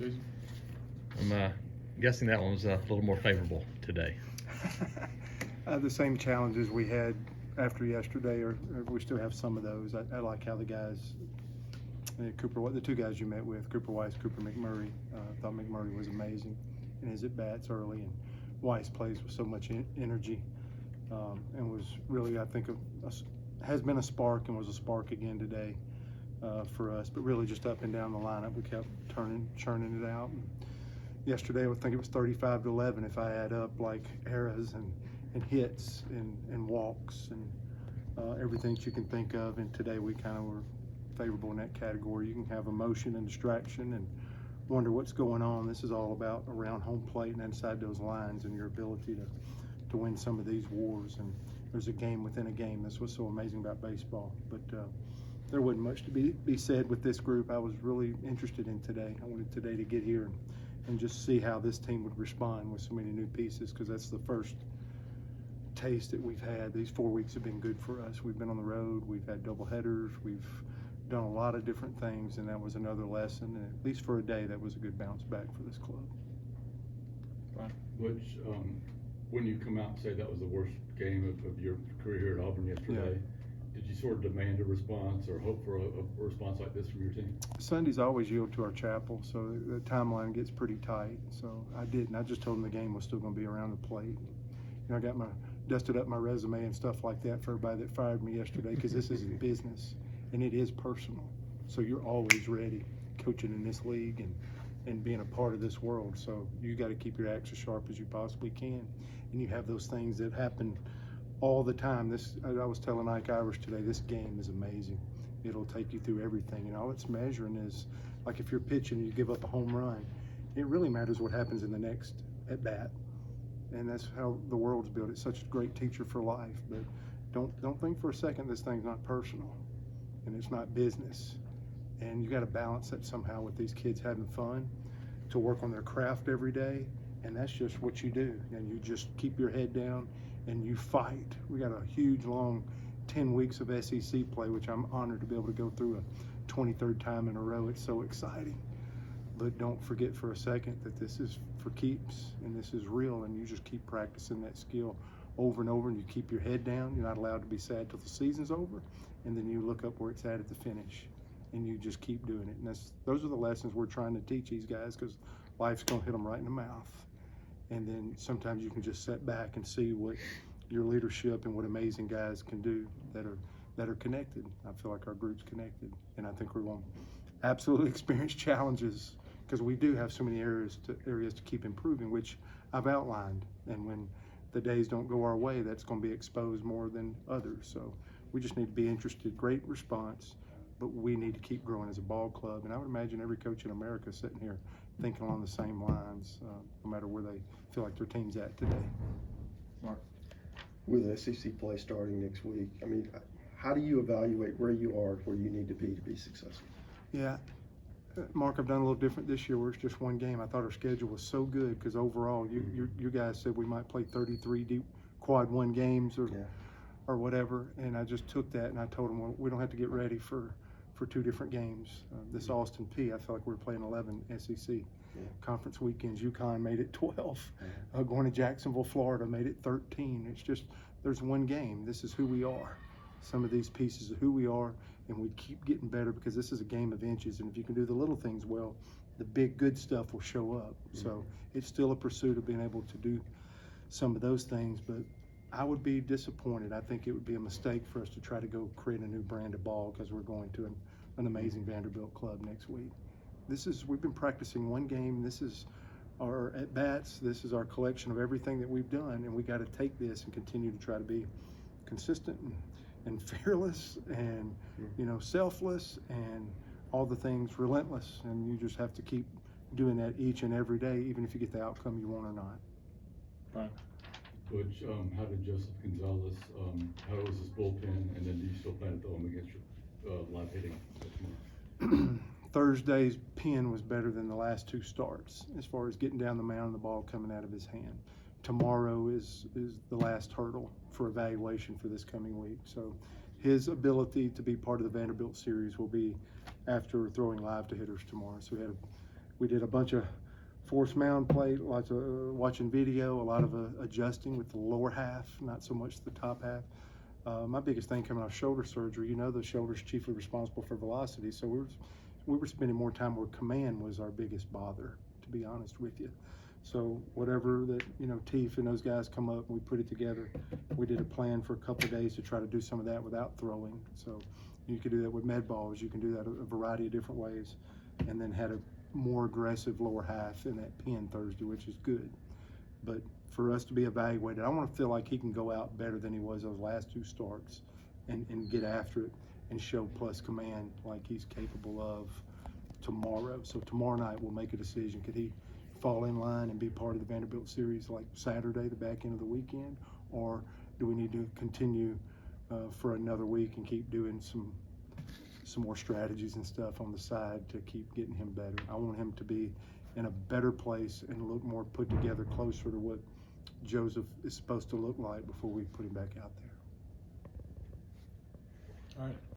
Jason? I'm guessing that one was a little more favorable today. The same challenges we had after yesterday, or we still have some of those. I like how the guys, the two guys you met with, Cooper Weiss, Cooper McMurray, thought McMurray was amazing in his at-bats early, and Weiss plays with so much energy, and was really, I think, has been a spark and was a spark again today for us, but really just up and down the lineup, we kept churning it out. And yesterday, I think it was 35-11 if I add up like errors and hits and walks and everything that you can think of. And today we kind of were favorable in that category. You can have emotion and distraction and wonder what's going on. This is all about around home plate and inside those lines and your ability to win some of these wars. And there's a game within a game. That's what's so amazing about baseball. But there wasn't much to be said with this group. I was really interested in today. I wanted today to get here and just see how this team would respond with so many new pieces, because that's the first taste that we've had. These 4 weeks have been good for us. We've been on the road, we've had double headers, we've done a lot of different things, and that was another lesson, and at least for a day that was a good bounce back for this club. Butch, when you come out and say that was the worst game of your career here at Auburn yesterday, did you sort of demand a response or hope for a response like this from your team? Sundays I always yield to our chapel, so the timeline gets pretty tight. So I didn't. I just told them the game was still going to be around the plate. I got dusted up my resume and stuff like that for everybody that fired me yesterday, because this is business and it is personal. So you're always ready coaching in this league and being a part of this world. So you got to keep your axe as sharp as you possibly can. And you have those things that happen all the time. I was telling Ike Irish today, this game is amazing. It'll take you through everything, and all it's measuring is, like, if you're pitching and you give up a home run, it really matters what happens in the next at bat. And that's how the world's built. It's such a great teacher for life. But don't think for a second this thing's not personal and it's not business. And you got to balance that somehow with these kids having fun, to work on their craft every day, and that's just what you do. And you just keep your head down and you fight. We got a huge, long 10 weeks of SEC play, which I'm honored to be able to go through a 23rd time in a row. It's so exciting. But don't forget for a second that this is for keeps, and this is real, and you just keep practicing that skill over and over, and you keep your head down. You're not allowed to be sad till the season's over, and then you look up where it's at the finish, and you just keep doing it. And those are the lessons we're trying to teach these guys, because life's going to hit them right in the mouth. And then sometimes you can just sit back and see what your leadership and what amazing guys can do that are connected. I feel like our group's connected, and I think we're going to absolutely experience challenges, because we do have so many areas to keep improving, which I've outlined. And when the days don't go our way, that's going to be exposed more than others. So we just need to be interested. Great response, but we need to keep growing as a ball club. And I would imagine every coach in America sitting here thinking along the same lines, no matter where they feel like their team's at today. Mark? With SEC play starting next week, I mean, how do you evaluate where you are, where you need to be successful? Yeah. Mark, I've done a little different this year where it's just one game. I thought our schedule was so good, because overall, you guys said we might play 33 deep quad one games or whatever, and I just took that and I told them, well, we don't have to get ready for 2 different games. This Austin Peay, I felt like we were playing 11 SEC conference weekends. UConn made it 12. Going to Jacksonville, Florida made it 13. It's just, there's one game. This is who we are. Some of these pieces of who we are, and we keep getting better, because this is a game of inches, and if you can do the little things well, the big good stuff will show up. So it's still a pursuit of being able to do some of those things, but I would be disappointed. I think it would be a mistake for us to try to go create a new brand of ball, because we're going to an amazing Vanderbilt club next week. We've been practicing one game. This is our at-bats. This is our collection of everything that we've done, and we got to take this and continue to try to be consistent and fearless and selfless and all the things, relentless, and you just have to keep doing that each and every day, even if you get the outcome you want or not. Brian? Butch, how did Joseph Gonzalez, how was his bullpen, and then do you still plan to throw him against your live hitting tomorrow? Thursday's pen was better than the last 2 starts as far as getting down the mound and the ball coming out of his hand. Tomorrow is the last hurdle for evaluation for this coming week. So his ability to be part of the Vanderbilt series will be after throwing live to hitters tomorrow. So we had We did a bunch of force mound play, lots of watching video, a lot of adjusting with the lower half, not so much the top half. My biggest thing coming off shoulder surgery, you know, the shoulder's chiefly responsible for velocity, so we were spending more time where command was our biggest bother, to be honest with you. So whatever that, you know, Teef and those guys come up and we put it together. We did a plan for a couple of days to try to do some of that without throwing. So you could do that with med balls, you can do that a variety of different ways, and then had a more aggressive lower half in that pin Thursday, which is good. But for us to be evaluated, I want to feel like he can go out better than he was those last 2 starts and get after it and show plus command like he's capable of tomorrow. So tomorrow night we'll make a decision. Could he fall in line and be part of the Vanderbilt series like Saturday, the back end of the weekend, or do we need to continue for another week and keep doing some more strategies and stuff on the side to keep getting him better? I want him to be in a better place and look more put together, closer to what Joseph is supposed to look like before we put him back out there. All right.